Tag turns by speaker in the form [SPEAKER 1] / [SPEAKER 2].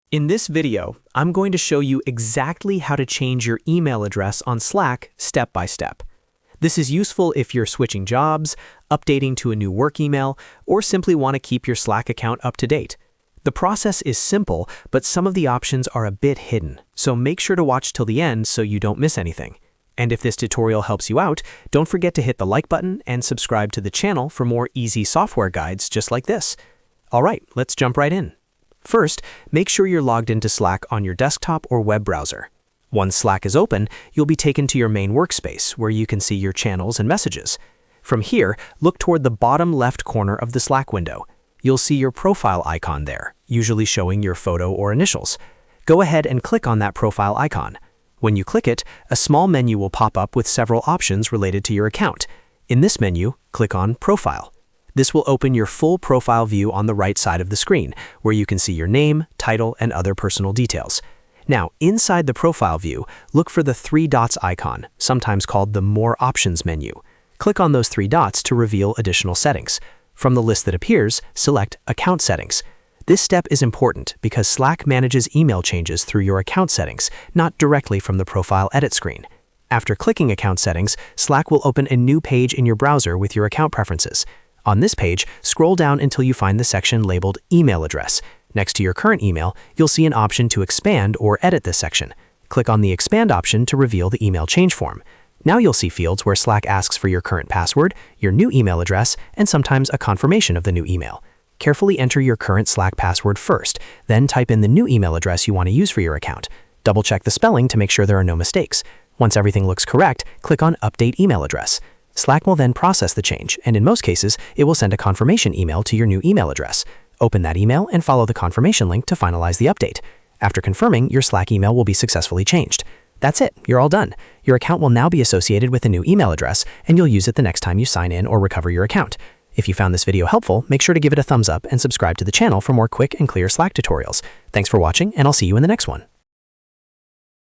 [SPEAKER 1] In this video, I'm going to show you exactly how to change your email address on Slack step by step. This is useful if you're switching jobs, updating to a new work email, or simply want to keep your Slack account up to date. The process is simple, but some of the options are a bit hidden, so make sure to watch till the end so you don't miss anything. And if this tutorial helps you out, don't forget to hit the like button and subscribe to the channel for more easy software guides just like this. All right, let's jump right in. First, make sure you're logged into Slack on your desktop or web browser. Once Slack is open, you'll be taken to your main workspace where you can see your channels and messages. From here, look toward the bottom left corner of the Slack window. You'll see your profile icon there, usually showing your photo or initials. Go ahead and click on that profile icon. When you click it, a small menu will pop up with several options related to your account. In this menu, click on Profile. This will open your full profile view on the right side of the screen, where you can see your name, title, and other personal details. Now, inside the profile view, look for the three dots icon, sometimes called the More Options menu. Click on those three dots to reveal additional settings. From the list that appears, select Account Settings. This step is important because Slack manages email changes through your account settings, not directly from the profile edit screen. After clicking Account Settings, Slack will open a new page in your browser with your account preferences. On this page, scroll down until you find the section labeled Email Address. Next to your current email, you'll see an option to expand or edit this section. Click on the Expand option to reveal the email change form. Now you'll see fields where Slack asks for your current password, your new email address, and sometimes a confirmation of the new email. Carefully enter your current Slack password first, then type in the new email address you want to use for your account. Double-check the spelling to make sure there are no mistakes. Once everything looks correct, click on Update Email Address. Slack will then process the change, and in most cases, it will send a confirmation email to your new email address. Open that email and follow the confirmation link to finalize the update. After confirming, your Slack email will be successfully changed. That's it, you're all done. Your account will now be associated with a new email address, and you'll use it the next time you sign in or recover your account. If you found this video helpful, make sure to give it a thumbs up and subscribe to the channel for more quick and clear Slack tutorials. Thanks for watching, and I'll see you in the next one.